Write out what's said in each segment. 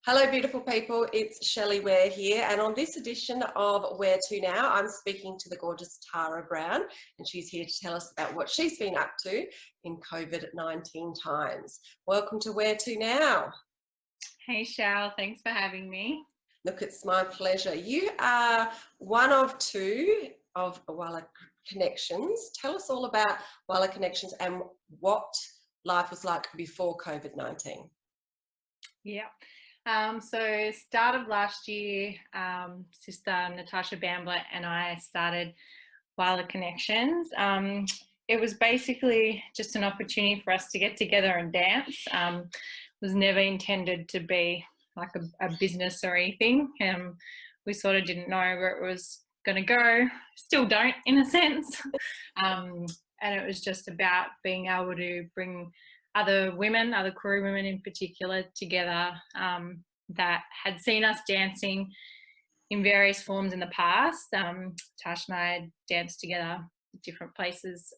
Hello, beautiful people. It's Shelley Ware here, and on this edition of Ware2Now, I'm speaking to the gorgeous Thara Brown, and she's here to tell us about what she's been up to in COVID-19 times. Welcome to Ware2Now. Hey, Shell, thanks for having me. Look, it's my pleasure. You are one of two of Walla Connections. Tell us all about Walla Connections and what life was like before COVID-19. Yeah. So start of last year, sister Natasha Bamblett and I started Walla Connections. It was basically just an opportunity for us to get together and dance. It was never intended to be like a business or anything. We sort of didn't know where it was going to go. Still don't, in a sense. And it was just about being able to bring other women, other queer women in particular, together that had seen us dancing in various forms in the past. Tash and I had danced together at different places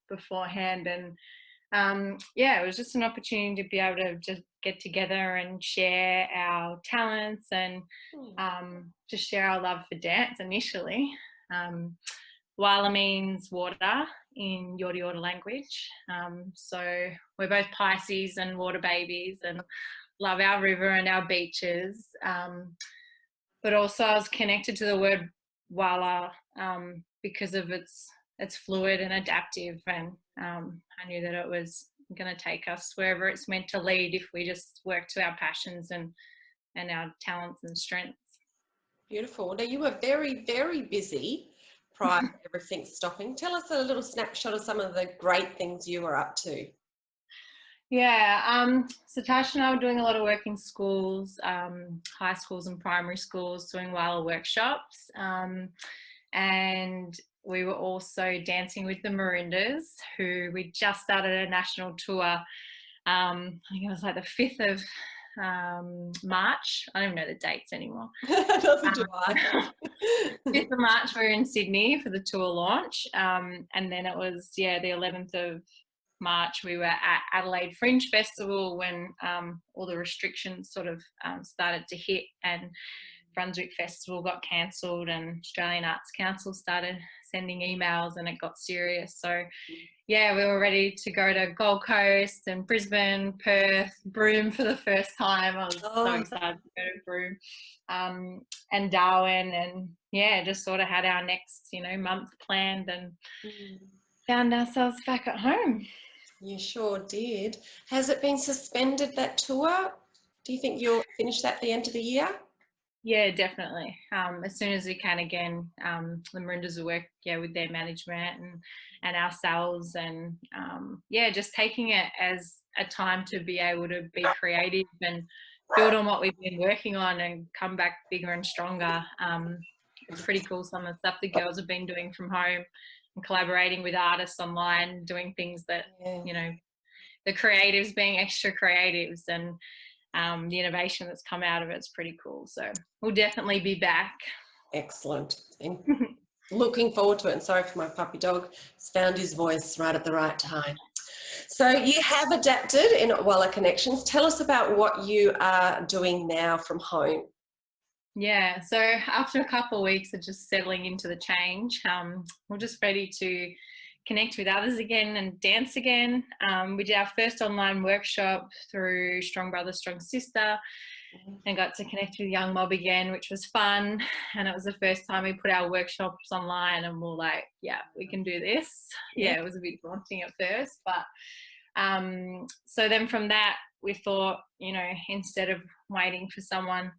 beforehand, and yeah, it was just an opportunity to be able to just get together and share our talents and just share our love for dance initially. Walla means water in Yorta Yorta language. So we're both Pisces and water babies and love our river and our beaches. But also I was connected to the word Walla because of it's fluid and adaptive, and I knew that it was going to take us wherever it's meant to lead if we just work to our passions and our talents and strengths. Beautiful. Now, you were very, very busy prior to everything stopping. Tell us a little snapshot of some of the great things you were up to. Yeah, so Tasha and I were doing a lot of work in schools, high schools and primary schools, doing Walla workshops, and we were also dancing with the Merindas, who we just started a national tour. I think it was like the 5th of March. I don't even know the dates anymore. Neither do I. 5th of March, we were in Sydney for the tour launch, and then it was, the 11th of March, we were at Adelaide Fringe Festival when all the restrictions sort of started to hit, and Brunswick Festival got cancelled, and Australian Arts Council started sending emails, and it got serious. So yeah, we were ready to go to Gold Coast and Brisbane, Perth, Broome for the first time. I was so excited to go to Broome, and Darwin, and yeah, just sort of had our next month planned, and found ourselves back at home. You sure did. Has it been suspended, that tour? Do you think you'll finish that at the end of the year? Yeah, definitely. As soon as we can again, the Merindas will work with their management and ourselves, and just taking it as a time to be able to be creative and build on what we've been working on and come back bigger and stronger. It's pretty cool, some of the stuff the girls have been doing from home and collaborating with artists online, doing things that the creatives being extra creatives, and the innovation that's come out of it's pretty cool. So we'll definitely be back. Excellent. Looking forward to it. And sorry for my puppy dog. He's found his voice right at the right time. So you have adapted in Walla Connections. Tell us about what you are doing now from home. Yeah, so after a couple of weeks of just settling into the change, we're just ready to connect with others again and dance again. We did our first online workshop through Strong Brother, Strong Sister, and got to connect with Young Mob again, which was fun. And it was the first time we put our workshops online, and we're like, yeah, we can do this. Yeah, it was a bit daunting at first, but so then from that, we thought, instead of waiting for someone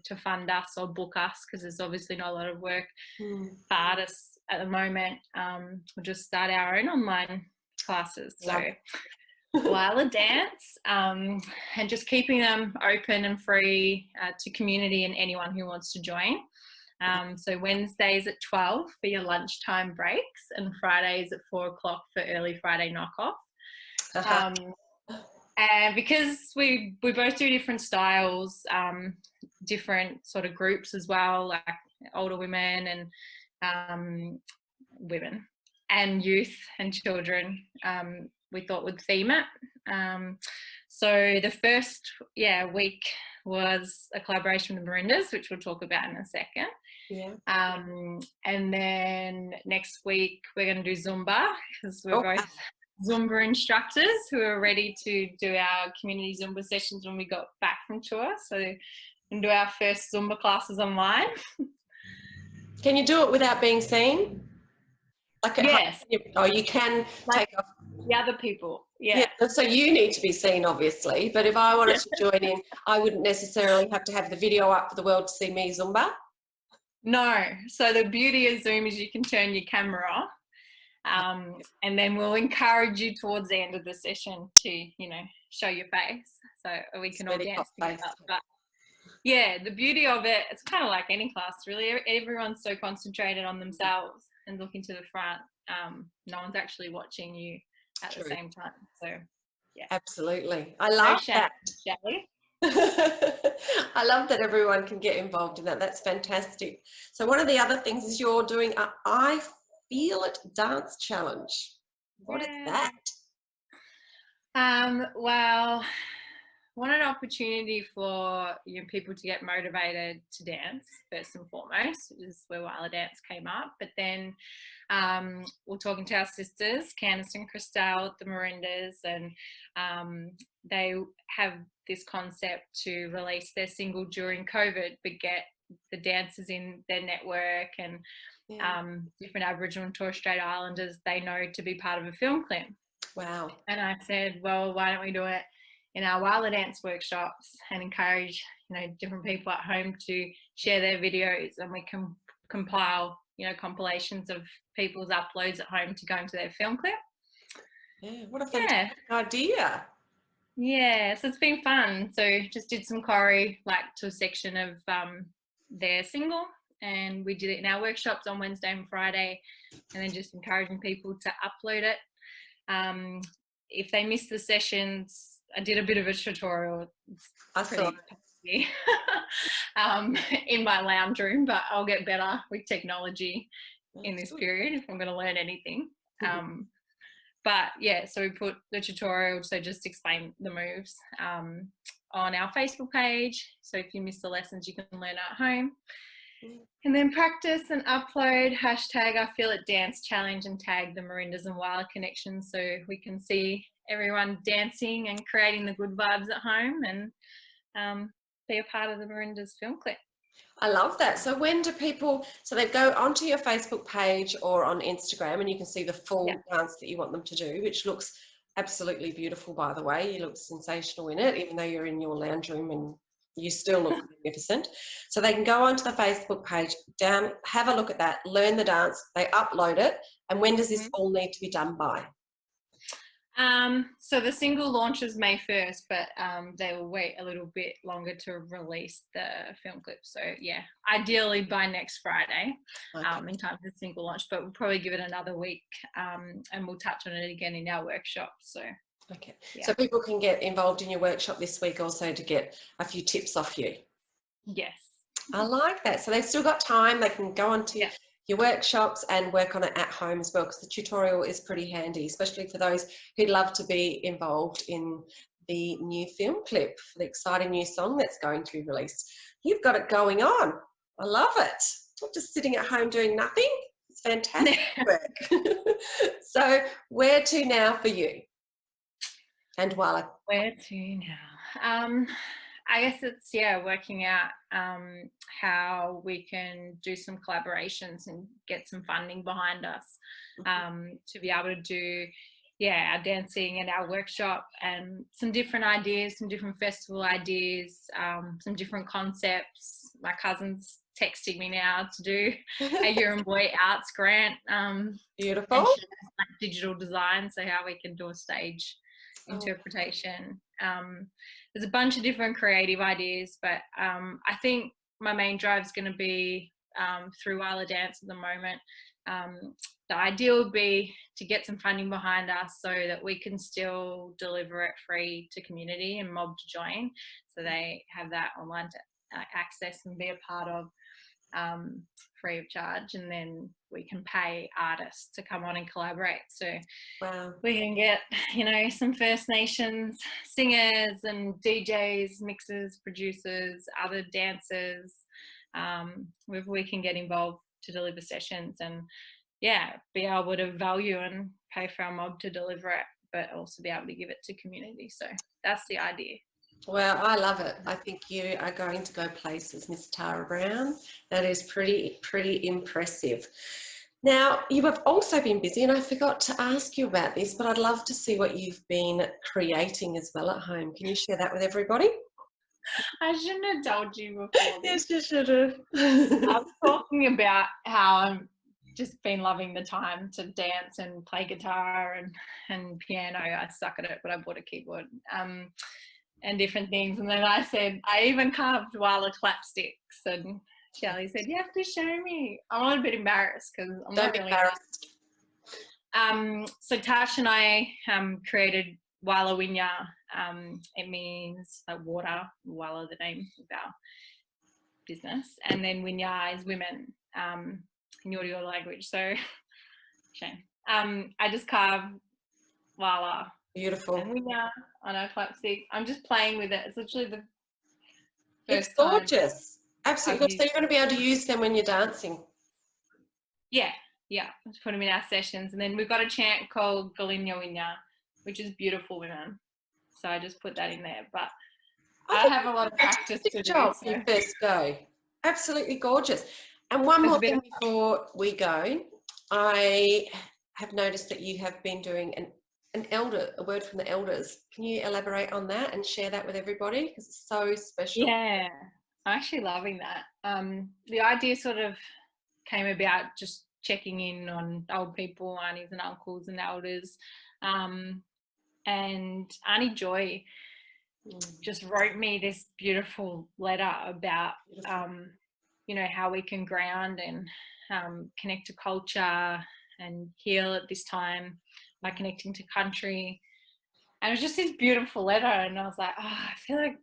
to fund us or book us, because there's obviously not a lot of work for artists at the moment, we'll just start our own online classes. So Walla Dance, and just keeping them open and free to community and anyone who wants to join. So Wednesdays at 12 for your lunchtime breaks, and Fridays at 4 o'clock for early Friday knockoff. And because we both do different styles, different sort of groups as well, like older women and women and youth and children, we thought we'd theme it. So the first week was a collaboration with the Merindas, which we'll talk about in a second. Yeah. And then next week we're going to do Zumba, because we're Oh, both Zumba instructors who are ready to do our community Zumba sessions when we got back from tour. So we can do our first Zumba classes online. Can you do it without being seen? Like at Yes. home? Oh, you can Like take off. the other people. Yeah. So you need to be seen, obviously. But if I wanted to join in, I wouldn't necessarily have to have the video up for the world to see me Zumba. No. So the beauty of Zoom is you can turn your camera off. And then we'll encourage you towards the end of the session to, you know, show your face so we can all dance together. But yeah, the beauty of it, it's kind of like any class really. Everyone's so concentrated on themselves and looking to the front. No one's actually watching you at the same time. So yeah, absolutely. I love that. Shelley. I love that everyone can get involved in that. That's fantastic. So one of the other things is you're doing a I Feel It dance challenge. What is that? Well, what an opportunity for people to get motivated to dance first and foremost, is where Walla Dance came up. But then we're talking to our sisters, Candice and Christelle at the Merindas, and they have this concept to release their single during COVID, but get the dancers in their network and different Aboriginal and Torres Strait Islanders they know to be part of a film clip. Wow. And I said, well, why don't we do it in our Walla Dance workshops and encourage, different people at home to share their videos, and we can compile, compilations of people's uploads at home to go into their film clip. Yeah, what a fantastic idea. Yeah, so it's been fun. So just did some choreo, to a section of their single, and we did it in our workshops on Wednesday and Friday, and then just encouraging people to upload it. If they miss the sessions, I did a bit of a tutorial. I saw it. In my lounge room, but I'll get better with technology in this period if I'm going to learn anything. But yeah, so we put the tutorial, so just explain the moves, on our Facebook page. So if you miss the lessons, you can learn at home. And then practice and upload hashtag I Feel It Dance Challenge and tag the Merindas and Walla Connections, so we can see everyone dancing and creating the good vibes at home, and be a part of the Merindas film clip. I love that. So when do people, so they go onto your Facebook page or on Instagram, and you can see the full dance that you want them to do, which looks absolutely beautiful, by the way. You look sensational in it, even though you're in your lounge room, and you still look magnificent. So they can go onto the Facebook page, have a look at that, learn the dance, they upload it. And when does this all need to be done by? So the single launches May 1st, but they will wait a little bit longer to release the film clip. So yeah, ideally by next Friday, in time for the single launch, but we'll probably give it another week, and we'll touch on it again in our workshop. So so people can get involved in your workshop this week also to get a few tips off you. Yes. I like that. So they've still got time. They can go on to your workshops and work on it at home as well, because the tutorial is pretty handy, especially for those who'd love to be involved in the new film clip for the exciting new song that's going to be released. You've got it going on. I love it. Not just sitting at home doing nothing. It's fantastic work. So Ware2Now for you and Walla? Ware2Now. I guess it's working out how we can do some collaborations and get some funding behind us, to be able to do our dancing and our workshop, and some different ideas, some different festival ideas, some different concepts. My cousin's texting me now to do a Year and Boy Arts grant. Beautiful. And digital design, so how we can do a stage interpretation. There's a bunch of different creative ideas, but I think my main drive is going to be through Walla Dance at the moment. The idea would be to get some funding behind us so that we can still deliver it free to community and mob to join, so they have that online to access and be a part of. free of charge, and then we can pay artists to come on and collaborate. So wow, we can get, you know, some First Nations singers and DJs, mixers, producers, other dancers. We can get involved to deliver sessions and, yeah, be able to value and pay for our mob to deliver it, but also be able to give it to community. So that's the idea. well, I love it. I think you are going to go places, Miss Thara Brown. That is pretty impressive. Now, you have also been busy, and I forgot to ask you about this, but I'd love to see what you've been creating as well at home. Can you share that with everybody? I shouldn't have told you before this. Yes, you should have. I was talking about how I'm just been loving the time to dance and play guitar and piano. I suck at it, but I bought a keyboard and different things. And then I said, I even carved Walla clapsticks. And Shelley said, you have to show me. I'm a little bit embarrassed because I'm Don't not be really embarrassed. So Tash and I created Walla2Now. It means like water, Walla, the name of our business, and then Winya is women in your language. So shame. I just carved Walla Beautiful. and Winya on our clapstick. I'm just playing with it. It's literally the It's first time. gorgeous. Absolutely. So you're going to be able to use them when you're dancing. Yeah, let's put them in our sessions. And then we've got a chant called Galinyo Winya, which is beautiful women. So I just put that in there. But I have a lot of practice to do. Job so. You first go. Absolutely gorgeous. And one more thing before we go, I have noticed that you have been doing a word from the elders. Can you elaborate on that and share that with everybody? Because it's so special. Yeah, I'm actually loving that. The idea sort of came about just checking in on old people, aunties and uncles and elders. And Auntie Joy just wrote me this beautiful letter about, you know, how we can ground and connect to culture and heal at this time by connecting to country. And it was just this beautiful letter, and I was like, oh, I feel like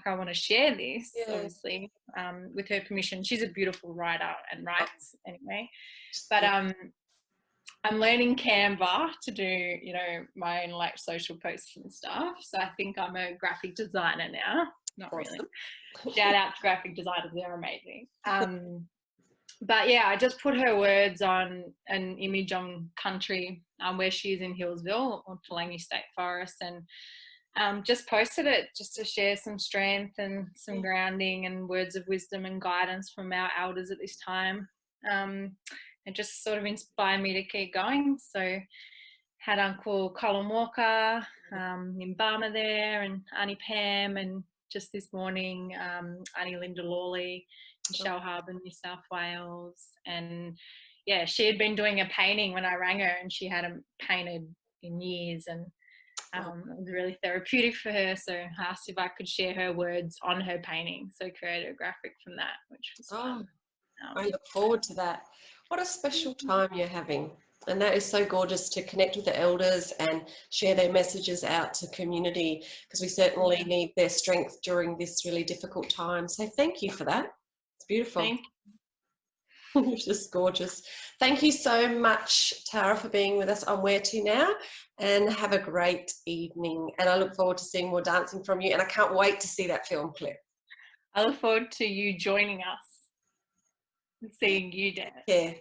I want to share this, obviously, with her permission. She's a beautiful writer and writes anyway. But I'm learning Canva to do, you know, my own like social posts and stuff. So I think I'm a graphic designer now. Not really. Shout out to graphic designers, they're amazing. But yeah, I just put her words on an image on country where she is in Hillsville or Toolangi State Forest, and just posted it just to share some strength and some grounding and words of wisdom and guidance from our elders at this time. It just sort of inspired me to keep going. So had Uncle Colin Walker in Barma there, and Auntie Pam, and just this morning Auntie Linda Lawley in Shell Harbour, New South Wales. And yeah, she had been doing a painting when I rang her, and she hadn't painted in years, and it was really therapeutic for her. So I asked if I could share her words on her painting, so I created a graphic from that, which was fun. I look forward to that. What a special time you're having. And that is so gorgeous, to connect with the elders and share their messages out to community, because we certainly need their strength during this really difficult time. So thank you for that. It's beautiful. Thank you. It's just gorgeous. Thank you so much, Thara, for being with us on Ware2Now, and have a great evening. And I look forward to seeing more dancing from you, and I can't wait to see that film clip. I look forward to you joining us. Seeing you dance. Yeah.